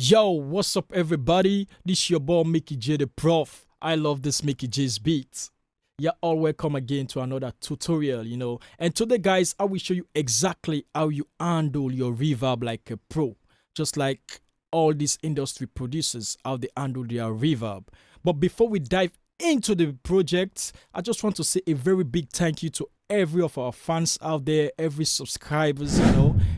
Yo, what's up everybody? This your boy Mickey J the Prof. I love this Mickey J's beats. You're all welcome again to another tutorial, And today guys, I will show you exactly how you handle your reverb like a pro. Just like all these industry producers, how they handle their reverb. But before we dive into the project, I just want to say a very big thank you to every of our fans out there, every subscribers,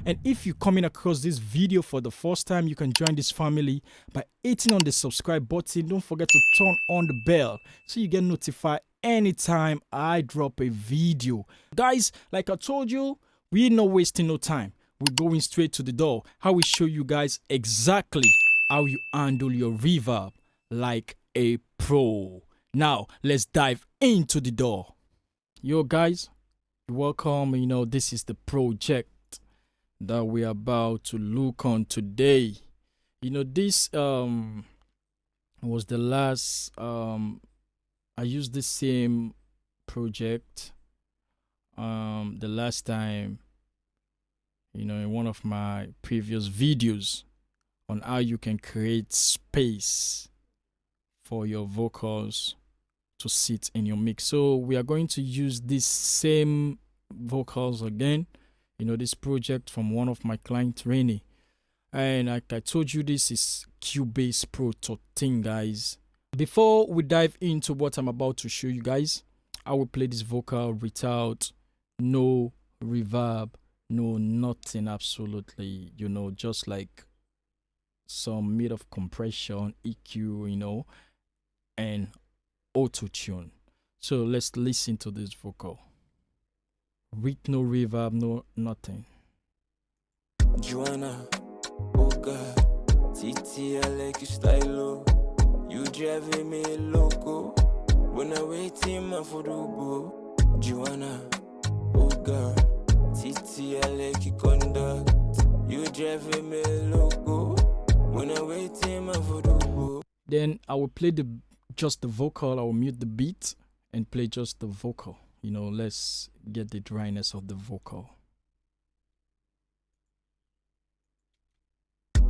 And if you're coming across this video for the first time, you can join this family by hitting on the subscribe button. Don't forget to turn on the bell so you get notified anytime I drop a video. Guys, like I told you, we're not wasting no time. We're going straight to the door. I will show you guys exactly how you handle your reverb like a pro. Now, let's dive into the door. Yo guys, welcome. This is the project that we're about to look on today. This was the last I used the same project the last time, in one of my previous videos on how you can create space for your vocals to sit in your mix. So we are going to use this same vocals again, this project from one of my clients, Rennie. And like I told you, this is Cubase Pro13, guys. Before we dive into what I'm about to show you guys, I will play this vocal without no reverb, no nothing, absolutely, just like some bit of compression, EQ, and auto-tune. So let's listen to this vocal with no reverb, no nothing. Joanna, oh God, Titi, I like your style. You driving me loco when I waiting my photo. Joanna, oh God, Titi, I like your conduct. You driving me loco when I waiting my photo. Then I will play just the vocal. I will mute the beat and play just the vocal. Let's get the dryness of the vocal.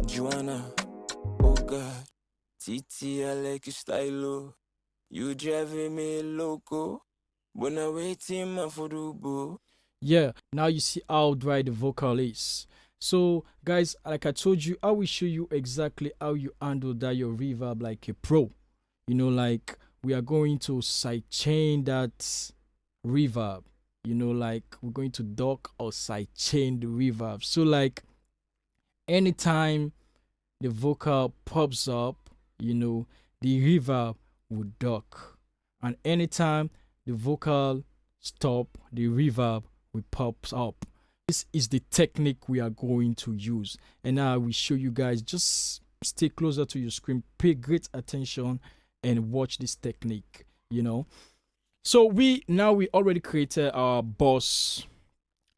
Joanna, oh God, Titi, I like your style. You driving me loco when I waiting my photo. Yeah, now you see how dry the vocal is. So guys, like I told you, I will show you exactly how you handle that your reverb like a pro. Like we are going to sidechain that reverb, like we're going to dock or sidechain the reverb. So like anytime the vocal pops up, the reverb will dock, and anytime the vocal stop, the reverb will pop up. This is the technique we are going to use, and now I will show you guys. Just stay closer to your screen, pay great attention and watch this technique. So we already created our boss,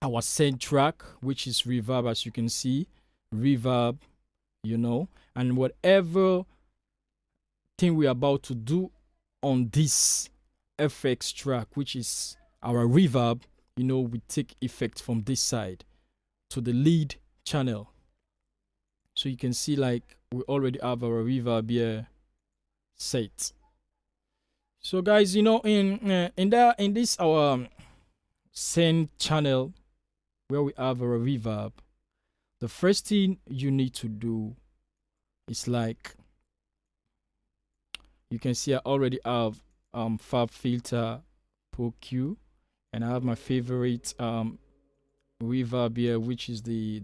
our send track, which is reverb, as you can see, reverb, and whatever thing we're about to do on this FX track, which is our reverb, we take effect from this side to the lead channel. So you can see like we already have our reverb here set. So guys, in this our send channel where we have our reverb, the first thing you need to do is like, you can see I already have Fab Filter Pro Q, and I have my favorite reverb here, which is the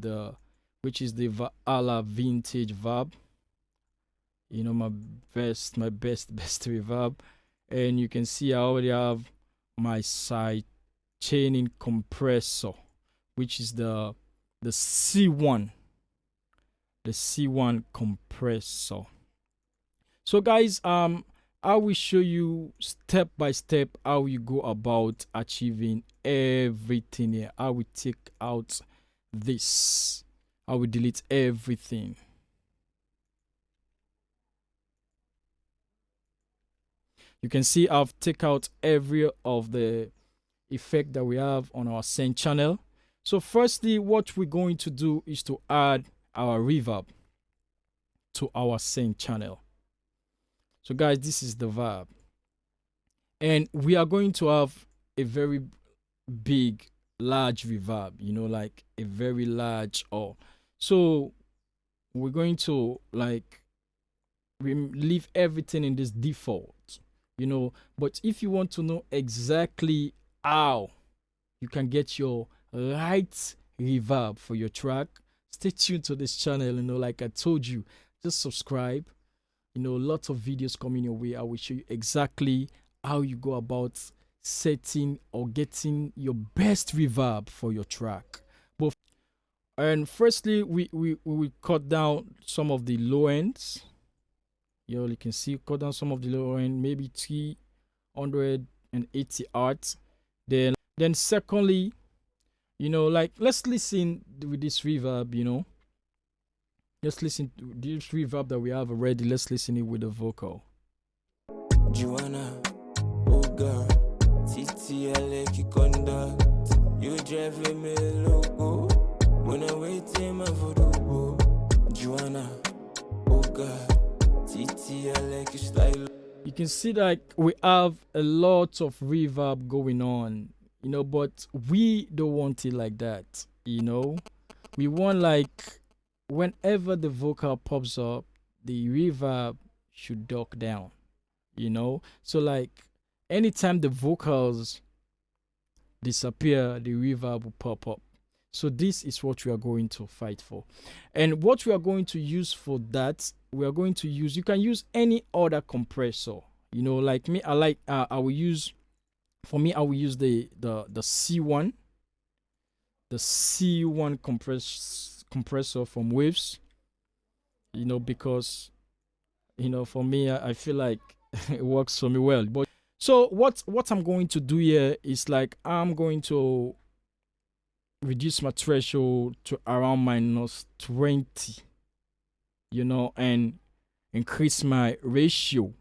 Valhalla Vintage Verb. My best reverb. And you can see I already have my side chaining compressor, which is the C1 compressor. So guys, I will show you step by step how you go about achieving everything here. I will take out this, I will delete everything. You can see I've taken out every of the effect that we have on our send channel. So firstly, what we're going to do is to add our reverb. to our same channel. So guys, this is the vibe, and we are going to have a very big, large reverb, like a very large or. So we're going to like leave everything in this default, but if you want to know exactly how you can get your right reverb for your track, stay tuned to this channel. Like I told you, just subscribe. Lots of videos coming your way. I will show you exactly how you go about setting or getting your best reverb for your track. And firstly, we will cut down some of the low ends. You can see, cut down some of the low end, maybe 380 hertz. Then secondly, like let's listen with this reverb. Let's listen to this reverb that we have already. Let's listen it with the vocal. Joanna, oh girl, TTL qui conduct. You driving me loco. When I wait in my voodoo. Joanna, oh girl, TTL qui style. You can see that we have a lot of reverb going on, but we don't want it like that. We want like whenever the vocal pops up, the reverb should duck down. So like anytime the vocals disappear, the reverb will pop up. So this is what we are going to fight for. And what we are going to use for that, we are going to use, you can use any other compressor. Like me, I like I will use the C1, the C1 compressor from Waves. Because for me, I feel like it works for me well. But so what I'm going to do here is like I'm going to reduce my threshold to around -20, and increase my ratio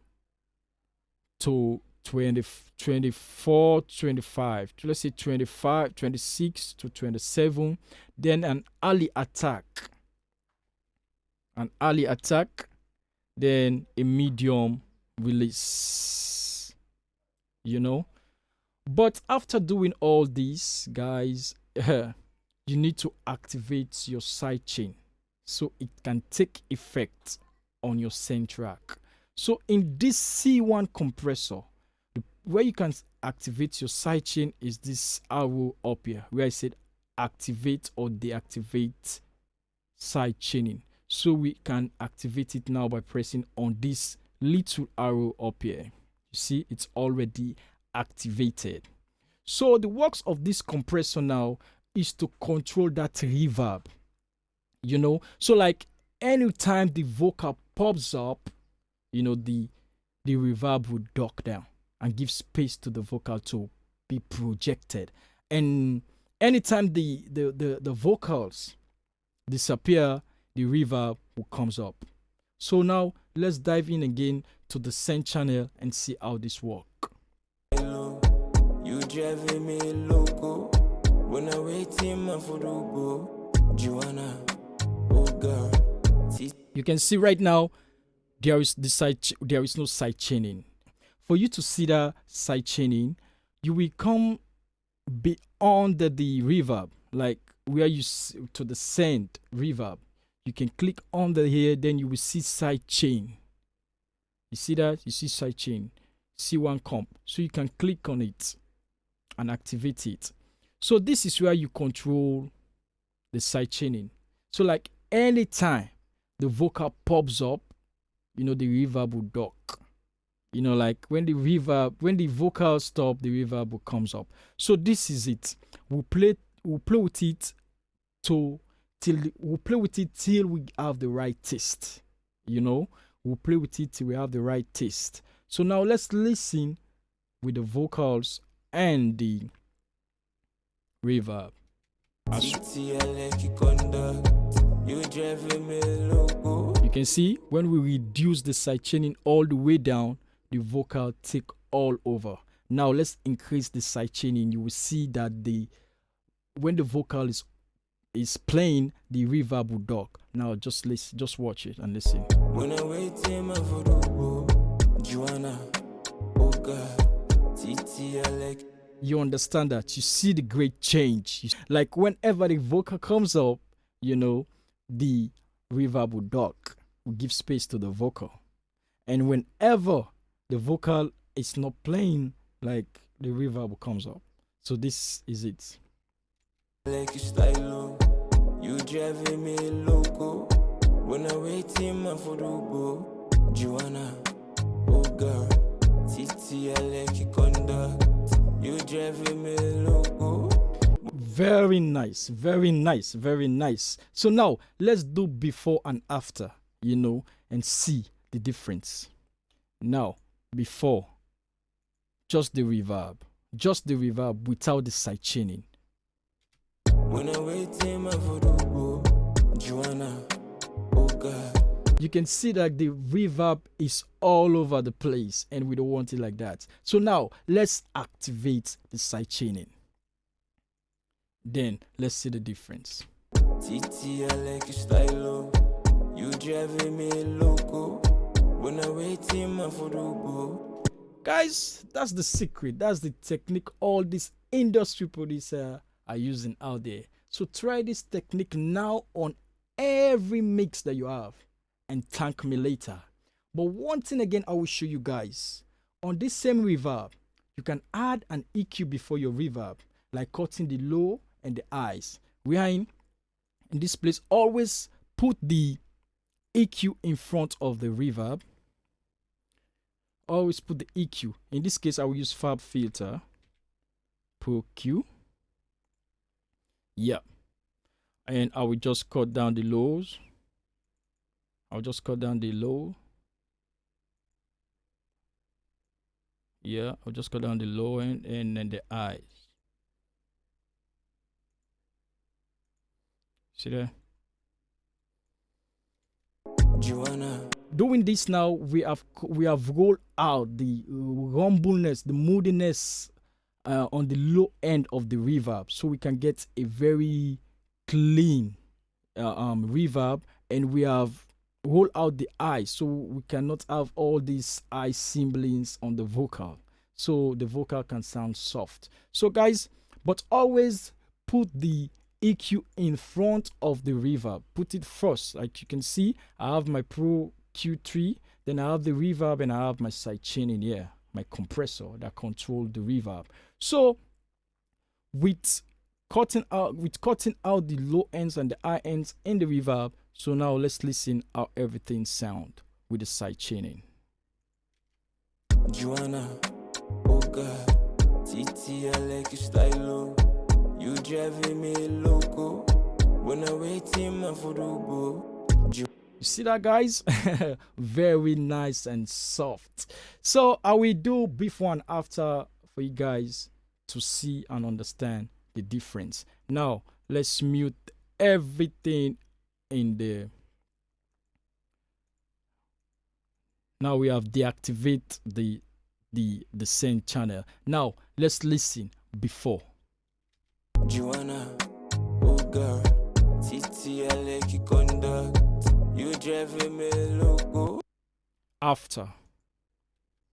to 24, 25, let's say 25, 26 to 27. Then an early attack, then a medium release. But after doing all this, guys, you need to activate your sidechain so it can take effect on your same track. So in this C1 compressor, where you can activate your sidechain is this arrow up here where I said activate or deactivate sidechaining. So we can activate it now by pressing on this little arrow up here. You see, it's already activated. So the works of this compressor now is to control that reverb. So like anytime the vocal pops up, the reverb will duck down and give space to the vocal to be projected. And anytime the vocals disappear, the reverb will comes up. So now let's dive in again to the same channel and see how this works. You driving me loco. When I wait in my football, Joanna, oh girl. You can see right now there is no side chaining. For you to see that side chaining, you will come beyond the reverb, like where you to the send reverb. You can click under here, then you will see side chain. You see that? You see side chain, C1 comp. So you can click on it and activate it. So this is where you control the side chaining. So like anytime the vocal pops up, the reverb will duck. Like when the vocal stop, the reverb will comes up. So this is it. We'll play with it till we have the right taste. We'll play with it till we have the right taste. So now let's listen with the vocals and the reverb. You can see when we reduce the side chaining all the way down, the vocal take all over. Now let's increase the side chaining. You will see that when the vocal is playing, the reverb will duck. Now just listen, just watch it and listen. When I wait in my voodoo, Joanna, oh God, Titi, I like. You understand that? You see the great change. Like whenever the vocal comes up, you know, the reverb will duck, will give space to the vocal. And whenever the vocal is not playing, like the reverb comes up. So this is it. Like your style, you driving me loco. When I wait in my voodoo, Joanna, oh girl, Titi, I like your conduct. You driving me loco. Very nice, very nice, very nice. So now let's do before and after, you know, and see the difference. Now, before, just the reverb without the side chaining. When I wait in my voodoo, Joanna, oh God. You can see that the reverb is all over the place and we don't want it like that. So now let's activate the side chaining. Then let's see the difference. Titi, I like your style, you driving me loco. When I wait in my voodoo. Guys, that's the secret. That's the technique all these industry producers are using out there. So try this technique now on every mix that you have and thank me later. But one thing again I will show you guys. On this same reverb, you can add an EQ before your reverb, like cutting the low and the highs. We are in this place, always put the EQ in front of the reverb. Always put the EQ. In this case, I will use Fab Filter. Pro Q. Yeah. And I will just cut down the lows. I'll just cut down the low. Yeah, I'll just cut down the low end and then the eyes. See there? Joanna. Doing this now, we have rolled out the rumbleness, the moodiness on the low end of the reverb, so we can get a very clean reverb, and we have rolled out the eye, so we cannot have all these eye symbols on the vocal, so the vocal can sound soft. So guys, but always put the EQ in front of the reverb. Put it first. Like you can see, I have my Pro Q3, then I have the reverb, and I have my side chain in here, my compressor that control the reverb. So with cutting out the low ends and the high ends in the reverb, so now let's listen how everything sound with the side chaining. Joanna, oh God, Titi, I like your style, you driving me loco. When I wait in my voodoo. You see that, guys? Very nice and soft. So I will do before and after for you guys to see and understand the difference. Now let's mute everything in there. Now we have deactivate the send channel. Now let's listen before. Joanna, oh girl, Titi, I like your conduct. You driving me loco. After.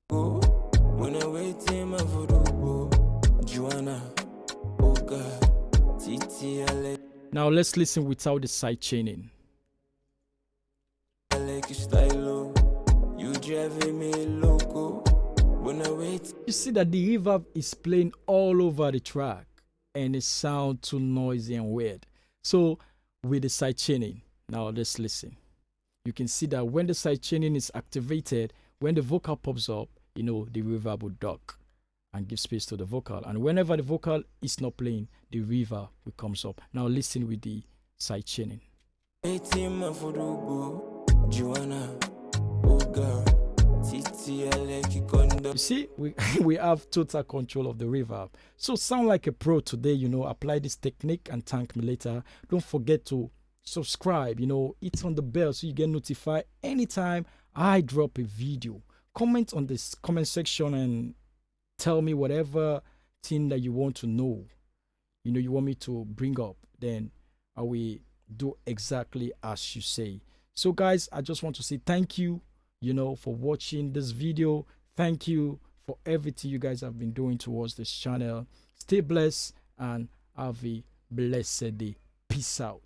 When I wait in my voodoo, Joanna, oh God, Titi, I like. Now let's listen without the side chaining. I like your style, you driving me loco. When I wait. You see that the reverb is playing all over the track and it sounds too noisy and weird. So with the side chaining, now let's listen. You can see that when the side chaining is activated, when the vocal pops up, you know, the reverb will duck and give space to the vocal. And whenever the vocal is not playing, the reverb will comes up. Now listen with the side chaining. Joanna, oh girl, Titi, I like your conduct. You see, we have total control of the reverb. So sound like a pro today, you know, apply this technique and thank me later. Don't forget to subscribe, you know, hit on the bell so you get notified anytime I drop a video. Comment on this comment section and tell me whatever thing that you want to know, you know, you want me to bring up. Then I will do exactly as you say. So guys, I just want to say thank you, for watching this video. Thank you for everything you guys have been doing towards this channel. Stay blessed and have a blessed day. Peace out.